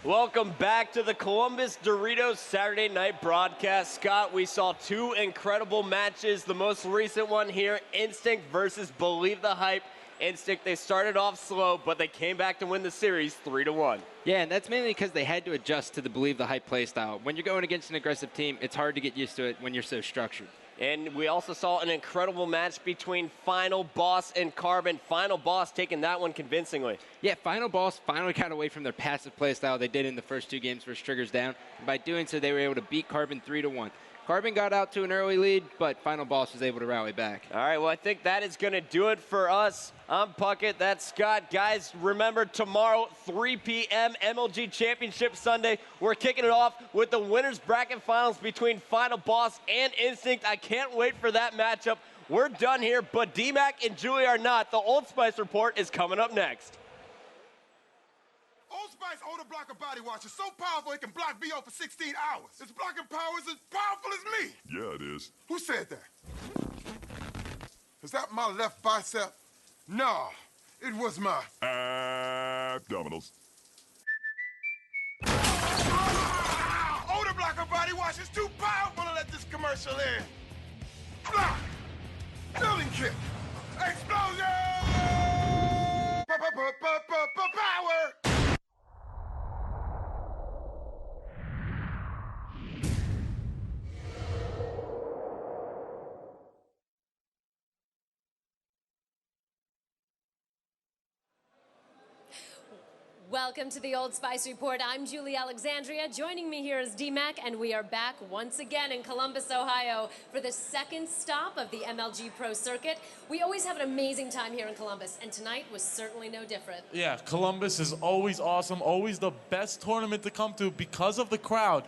Welcome back to the Columbus Doritos Saturday night broadcast. Scott, we saw two incredible matches. The most recent one here, Instinct versus Believe the Hype. Instinct, they started off slow, but they came back to win the series 3-1. Yeah, and that's mainly because they had to adjust to the Believe the Hype playstyle. When you're going against an aggressive team, it's hard to get used to it when you're so structured. And we also saw an incredible match between Final Boss and Carbon. Final Boss taking that one convincingly. Yeah, Final Boss finally got away from their passive playstyle they did in the first two games versus Triggers Down. And by doing so, they were able to beat Carbon 3-1. Carbon got out to an early lead, but Final Boss was able to rally back. All right, well, I think that is going to do it for us. I'm Puckett, that's Scott. Guys, remember tomorrow, 3 p.m., MLG Championship Sunday. We're kicking it off with the winners bracket finals between Final Boss and Instinct. I can't wait for that matchup. We're done here, but D-Mac and Julie are not. The Old Spice Report is coming up next. Old Spice Odor Blocker Body Wash is so powerful it can block BO for 16 hours. Its blocking power is as powerful as me. Yeah, it is. Who said that? Is that my left bicep? No, it was my abdominals. Odor Blocker Body Wash is too powerful to let this commercial in. Block! Building kit! Explosion! Power! Welcome to the Old Spice Report. I'm Julie Alexandria. Joining me here is D-Mac, and we are back once again in Columbus, Ohio for the second stop of the MLG Pro Circuit. We always have an amazing time here in Columbus, and tonight was certainly no different. Yeah, Columbus is always awesome, always the best tournament to come to because of the crowd.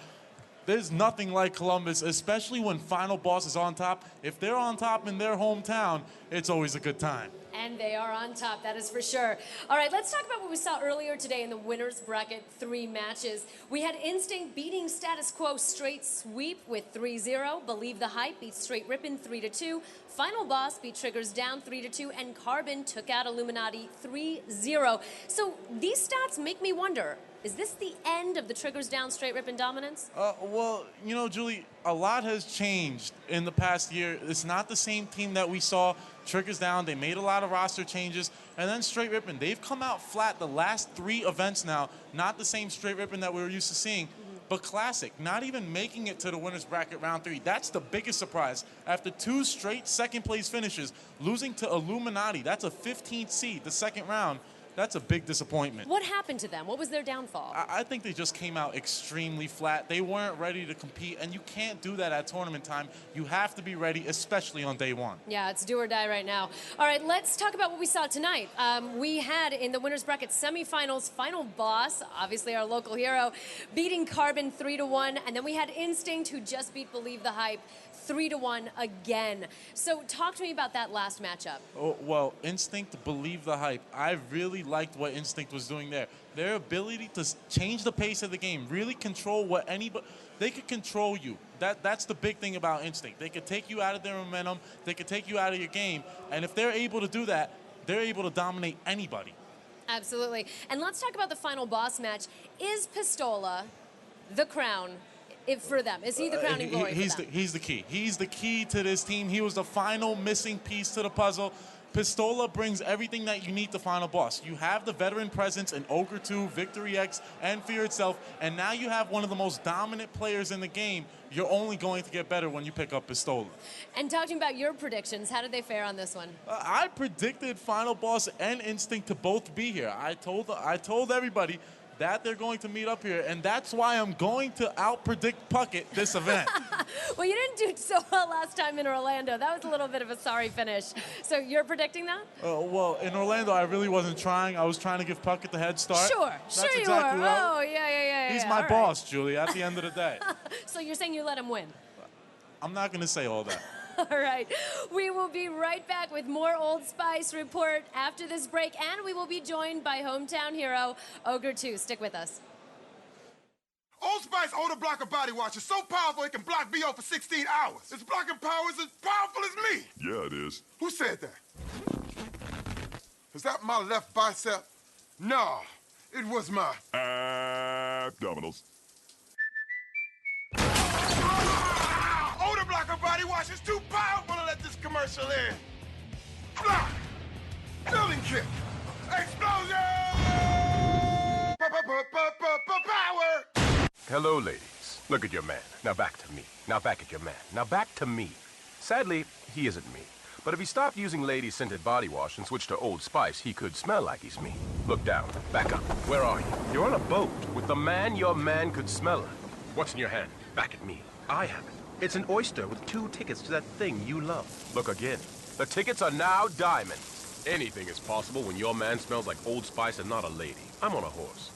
There's nothing like Columbus, especially when Final Boss is on top. If they're on top in their hometown, it's always a good time. And they are on top, that is for sure. All right, let's talk about what we saw earlier today in the winners bracket 3 matches. We had Instinct beating Status Quo straight sweep with 3-0. Believe the Hype beat straight Rippin 3-2. Final Boss beat Triggers Down 3-2, and Carbon took out Illuminati 3-0. So these stats make me wonder, is this the end of the Triggers Down straight Rippin dominance? Well, you know, Julie, a lot has changed in the past year. It's not the same team that we saw. Triggers Down, they made a lot of roster changes, and then straight Rippin, they've come out flat the last 3 events now. Not the same straight Rippin that we were used to seeing, but classic. Not even making it to the winners bracket round 3. That's the biggest surprise. After 2 straight second place finishes, losing to Illuminati, that's a 15th seed, the second round. That's a big disappointment. What happened to them? What was their downfall? I think they just came out extremely flat. They weren't ready to compete, and you can't do that at tournament time. You have to be ready, especially on day 1. Yeah, it's do or die right now. All right, let's talk about what we saw tonight. We had in the winners bracket semifinals, Final Boss, obviously our local hero, beating Carbon 3-1, and then we had Instinct, who just beat Believe the Hype 3-1 again. So talk to me about that last matchup. Oh, well, Instinct, Believe the Hype. I really liked what Instinct was doing there. Their ability to change the pace of the game, really control what anybody, they could control you. That's the big thing about Instinct. They could take you out of their momentum, they could take you out of your game, and if they're able to do that, they're able to dominate anybody. Absolutely. And let's talk about the Final Boss match. Is Pistola the crown for them? Is he the crowning glory for them? He's the key. He's the key to this team. He was the final missing piece to the puzzle. Pistola brings everything that you need to Final Boss. You have the veteran presence in Ogre 2, Victory X, and Fear itself, and now you have one of the most dominant players in the game. You're only going to get better when you pick up Pistola. And talking about your predictions, how did they fare on this one? I predicted Final Boss and Instinct to both be here. I told everybody that they're going to meet up here, and that's why I'm going to out-predict Puckett this event. Well, you didn't do so well last time in Orlando. That was a little bit of a sorry finish. So you're predicting that? Well, in Orlando, I really wasn't trying. I was trying to give Puckett the head start. Sure, That's you exactly were. Oh, yeah. He's my boss, Julie, at the end of the day. So you're saying you let him win? I'm not going to say all that. All right. We will be right back with more Old Spice Report after this break, and we will be joined by hometown hero Ogre 2. Stick with us. Old Spice Odor Blocker Body Wash is so powerful it can block BO for 16 hours. Its blocking power is as powerful as me. Yeah, it is. Who said that? Is that my left bicep? No, it was my Abdominals. Odor blocker body wash is too powerful to let this commercial in. Block. Building kit. Explosion! Power! Hello, ladies. Look at your man. Now back to me. Now back at your man. Now back to me. Sadly, he isn't me. But if he stopped using lady-scented body wash and switched to Old Spice, he could smell like he's me. Look down. Back up. Where are you? You're on a boat with the man your man could smell like. What's in your hand? Back at me. I have it. It's an oyster with 2 tickets to that thing you love. Look again. The tickets are now diamonds. Anything is possible when your man smells like Old Spice and not a lady. I'm on a horse.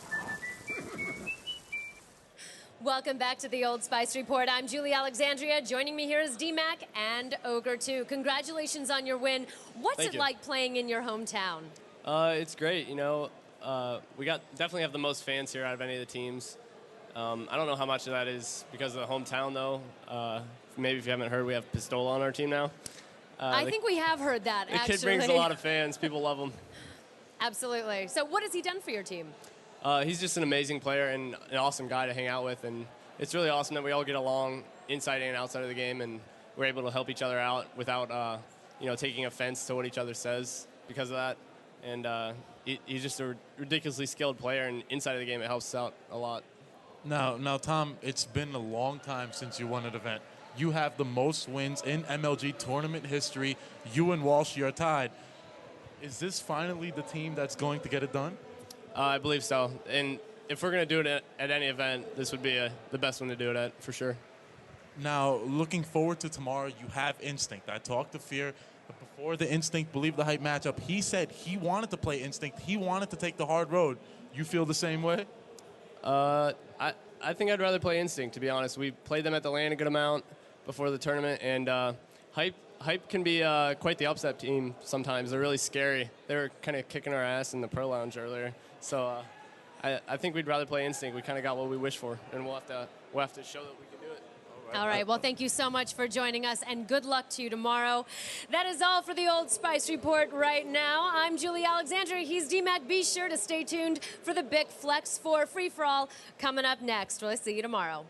Welcome back to the Old Spice Report. I'm Julie Alexandria. Joining me here is D-Mac and Ogre, too. Congratulations on your win. What's Thank it you. like playing in your hometown? It's great. You know, we definitely have the most fans here out of any of the teams. I don't know how much of that is because of the hometown, though. Maybe if you haven't heard, we have Pistola on our team now. I think we have heard that, The actually. kid brings a lot of fans. People love him. Absolutely. So what has he done for your team? He's just an amazing player and an awesome guy to hang out with. And it's really awesome that we all get along inside and outside of the game, and we're able to help each other out without, taking offense to what each other says because of that. And he's just a ridiculously skilled player, and inside of the game, it helps us out a lot. Now, Tom, it's been a long time since you won an event. You have the most wins in MLG tournament history. You and Walshy are tied. Is this finally the team that's going to get it done? I believe so. And if we're going to do it at any event, this would be the best one to do it at, for sure. Now, looking forward to tomorrow, you have Instinct. I talked to Fear before the Instinct Believe the Hype matchup. He said he wanted to play Instinct. He wanted to take the hard road. You feel the same way? I think I'd rather play Instinct, to be honest. We played them at the LAN a good amount before the tournament, and Hype can be quite the upset team sometimes. They're really scary. They were kind of kicking our ass in the Pro Lounge earlier. So I think we'd rather play Instinct. We kind of got what we wished for, and we'll have to show that we can do it. All right. Well, thank you so much for joining us, and good luck to you tomorrow. That is all for the Old Spice Report right now. I'm Julie Alexandria. He's D-Mac. Be sure to stay tuned for the Big Flex 4 free-for-all coming up next. We'll see you tomorrow.